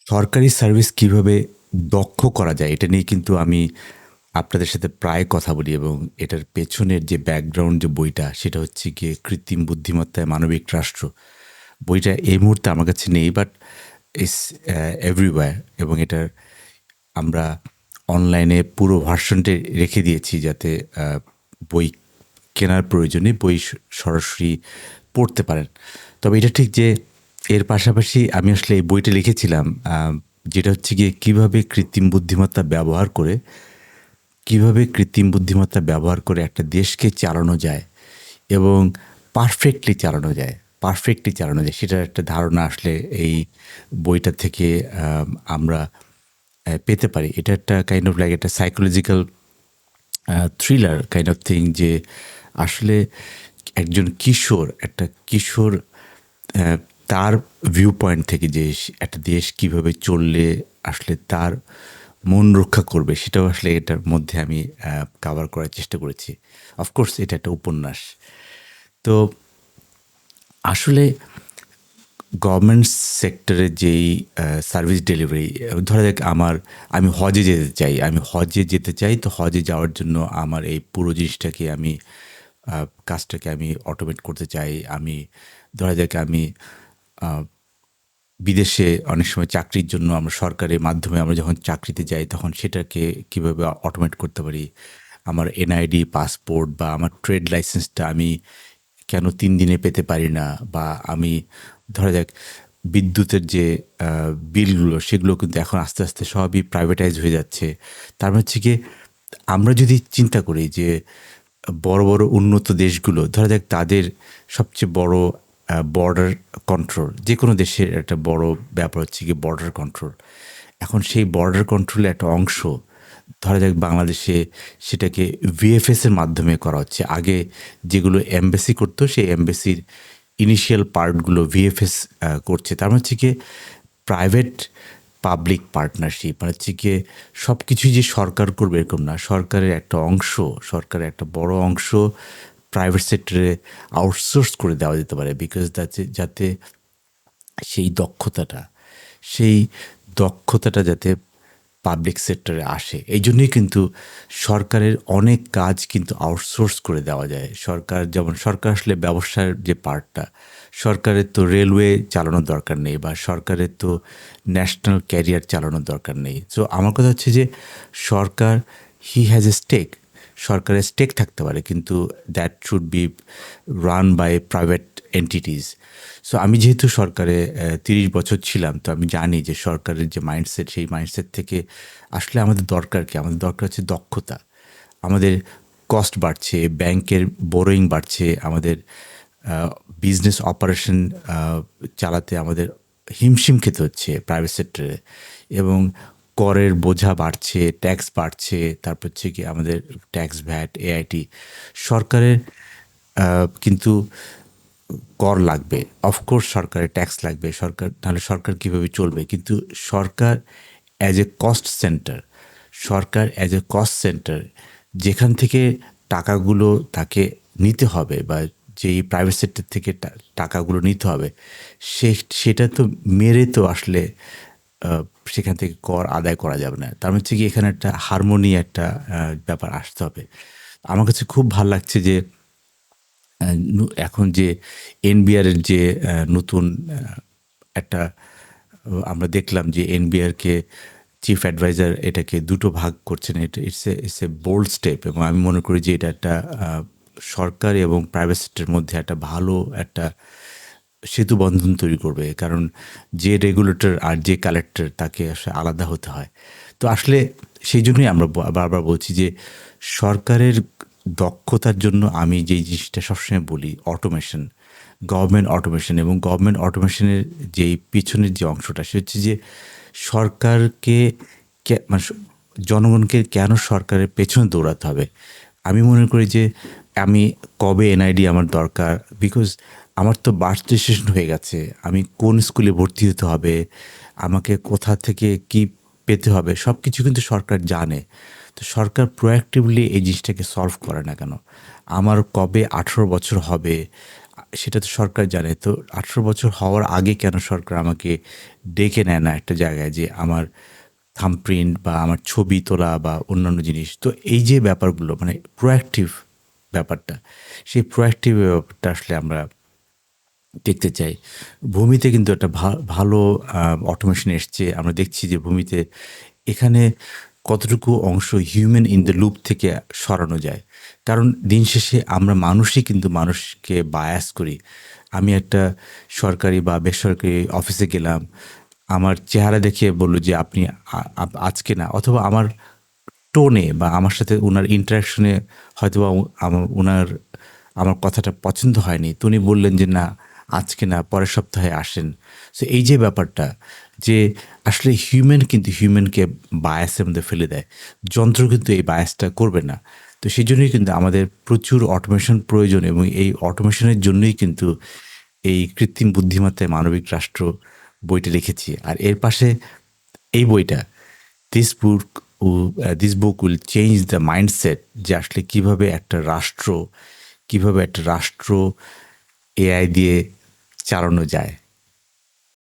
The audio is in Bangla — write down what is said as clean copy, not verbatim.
সরকারি সার্ভিস কিভাবে দক্ষ করা যায় এটা নিয়ে কিন্তু আমি আপনাদের সাথে প্রায় কথা বলি এবং এটার পেছনের যে ব্যাকগ্রাউন্ড যে বইটা সেটা হচ্ছে গিয়ে কৃত্রিম বুদ্ধিমত্তায় মানবিক রাষ্ট্র। বইটা এই মুহূর্তে আমার কাছে নেই বাট ইটস এভরিওয়্যার এবং এটার আমরা অনলাইনে পুরো ভার্সনটা রেখে দিয়েছি যাতে বই কেনার প্রয়োজনে বই সরাসরি পড়তে পারেন। তবে এটা ঠিক যে এর পাশাপাশি আমি আসলে এই বইটা লিখেছিলাম যেটা হচ্ছে গিয়ে কিভাবে কৃত্রিম বুদ্ধিমত্তা ব্যবহার করে একটা দেশকে চালানো যায় এবং পারফেক্টলি চালানো যায় সেটার একটা ধারণা আসলে এই বইটা থেকে আমরা পেতে পারি। এটা একটা কাইন্ড অফ লাইক একটা psychological thriller kind of thing যে আসলে একটা কিশোর আহ, তার ভিউ পয়েন্ট থেকে যে একটা দেশ কিভাবে চললে আসলে তার মন রক্ষা করবে সেটাও আসলে এটার মধ্যে আমি কাভার করার চেষ্টা করেছি। অফকোর্স এটা একটা উপন্যাস। তো আসলে গভর্নমেন্ট সেক্টরে যেই সার্ভিস ডেলিভারি ধরা যাক আমি হজে যেতে চাই তো হজে যাওয়ার জন্য আমার এই পুরো জিনিসটাকে কাজটাকে আমি অটোমেট করতে চাই। ধরা যাক আমি বিদেশে অনেক সময় চাকরির জন্য আমরা সরকারের মাধ্যমে আমরা যখন চাকরিতে যাই তখন সেটাকে কিভাবে অটোমেট করতে পারি। আমার এনআইডি পাসপোর্ট বা আমার ট্রেড লাইসেন্সটা আমি কেন 3 দিনে পেতে পারি না, বা আমি ধরা যাক বিদ্যুতের যে বিলগুলো সেগুলো কিন্তু এখন আস্তে আস্তে সবই প্রাইভেটাইজ হয়ে যাচ্ছে। তার মানে হচ্ছে গিয়ে আমরা যদি চিন্তা করি যে বড় বড় উন্নত দেশগুলো ধরা যাক তাদের সবচেয়ে বড় বর্ডার কন্ট্রোল, যে কোনো দেশের একটা বড় ব্যাপার হচ্ছে গিয়ে বর্ডার কন্ট্রোল। এখন সেই বর্ডার কন্ট্রোলের একটা অংশ ধরা যাক বাংলাদেশে সেটাকে ভিএফএস এর মাধ্যমে করা হচ্ছে। আগে যেগুলো এমবেসি করতো সেই এমবেসির ইনিশিয়াল পার্টগুলো ভিএফএস করছে। তার মানে হচ্ছে গিয়ে প্রাইভেট পাবলিক পার্টনারশিপ, মানে হচ্ছে গিয়ে সব কিছুই যে সরকার করবে এরকম না, সরকারের একটা বড় অংশ প্রাইভেট সেক্টরে আউটসোর্স করে দেওয়া যেতে পারে। বিকজ যাতে সেই দক্ষতাটা সেই দক্ষতাটা যাতে পাবলিক সেক্টরে আসে, এই জন্যই কিন্তু সরকারের অনেক কাজ কিন্তু আউটসোর্স করে দেওয়া যায়। সরকার আসলে ব্যবসার যে পার্টটা, সরকারের তো রেলওয়ে চালানোর দরকার নেই বা সরকারের তো ন্যাশনাল ক্যারিয়ার চালানোর দরকার নেই। সো আমার কথা হচ্ছে যে সরকার হি হ্যাজ এ স্টেক, সরকারের স্টেক থাকতে পারে কিন্তু that should be run by private entities. So আমি যেহেতু সরকারে 30 বছর ছিলাম তো আমি জানি যে সরকারের যে মাইন্ডসেট সেই মাইন্ডসেট থেকে আসলে আমাদের দরকার কি, আমাদের দরকার হচ্ছে দক্ষতা। আমাদের কস্ট বাড়ছে, ব্যাংকের বোরোয়িং বাড়ছে, আমাদের বিজনেস অপারেশন চালাতে আমাদের হিমশিম খেতে হচ্ছে প্রাইভেট সেক্টরে, এবং করের বোঝা বাড়ছে, ট্যাক্স বাড়ছে, তারপর হচ্ছে কি আমাদের ট্যাক্স ভ্যাট এআইটি সরকারের কিন্তু কর লাগবে। অফকোর্স সরকারের ট্যাক্স লাগবে, নাহলে সরকার কীভাবে চলবে। কিন্তু সরকার অ্যাজ এ কস্ট সেন্টার সরকার অ্যাজ এ কস্ট সেন্টার যেখান থেকে টাকাগুলো তাকে নিতে হবে বা যেই প্রাইভেট সেক্টর থেকে টাকাগুলো নিতে হবে সেটা তো মেরে তো আসলে সেখান থেকে কর আদায় করা যাবে না। তার হচ্ছে কি এখানে একটা হারমোনি একটা ব্যাপার আসতে হবে। আমার কাছে খুব ভাল লাগছে যে এখন যে এনবিআরের যে নতুন একটা আমরা দেখলাম যে এনবিআরকে চিফ অ্যাডভাইজার এটাকে দুটো ভাগ করছেন। এটা ইটস এ বোল্ড স্টেপ এবং আমি মনে করি যে এটা একটা সরকার এবং প্রাইভেট সেক্টরের মধ্যে একটা ভালো একটা সেতু বন্ধন তৈরি করবে। কারণ যে রেগুলেটর আর যে কালেক্টর তাকে আসলে আলাদা হতে হয়। তো আসলে সেই জন্যই আমরা বারবার বলছি যে সরকারের দক্ষতার জন্য আমি যেই জিনিসটা সবসময় বলি গভর্নমেন্ট অটোমেশনের যেই পিছনের যে অংশটা সে হচ্ছে যে সরকারকে মানে জনগণকে কেন সরকারের পেছনে দৌড়াতে হবে। আমি মনে করি যে আমি কবে এনআইডি আমার দরকার, বিকজ আমার তো বার্থ রেজিস্ট্রেশন হয়ে গেছে, আমি কোন স্কুলে ভর্তি হতে হবে, আমাকে কোথা থেকে কি পেতে হবে সব কিছু কিন্তু সরকার জানে। তো সরকার প্রোঅ্যাক্টিভলি এই জিনিসটাকে সলভ করে না কেন? আমার কবে 18 বছর হবে সেটা তো সরকার জানে। তো ১৮ বছর হওয়ার আগে কেন সরকার আমাকে ডেকে নেয় না একটা জায়গায় যে আমার থাম্বপ্রিন্ট বা আমার ছবি তোলা বা অন্যান্য জিনিস। তো এই যে ব্যাপারগুলো মানে প্রোঅ্যাক্টিভ ব্যাপারটা, সেই প্রোঅ্যাক্টিভ ব্যাপারটা আসলে আমরা দেখতে চাই। ভূমিতে কিন্তু একটা ভালো অটোমেশন এসছে। আমরা দেখছি যে ভূমিতে এখানে কতটুকু অংশ হিউম্যান ইন দ্য লুপ থেকে সরানো যায়। কারণ দিন শেষে আমরা মানুষই কিন্তু মানুষকে বায়াস করি। আমি একটা সরকারি বা বেসরকারি অফিসে গেলাম। আমার চেহারা দেখে বলল যে আপনি আজকে না, অথবা আমার টোনে বা আমার সাথে উনার ইন্টারাকশনে হয়তোবা আমার কথাটা পছন্দ হয়নি। তো উনি বললেন যে, "না, আজকে না, পরের সপ্তাহে আসেন।" সো এই যে ব্যাপারটা যে আসলে হিউম্যান কিন্তু হিউম্যানকে বায়াসের মধ্যে ফেলে দেয়। যন্ত্র কিন্তু এই বায়াসটা করবে না। তো সেজন্যই কিন্তু আমাদের প্রচুর অটোমেশন প্রয়োজন এবং এই অটোমেশনের জন্যই কিন্তু এই কৃত্রিম বুদ্ধিমত্তায় মানবিক রাষ্ট্র বইটা লিখেছি। আর এর পাশে এই বইটা this book will change the mindset যে আসলে কিভাবে একটা রাষ্ট্র এআই দিয়ে চালানো যায়।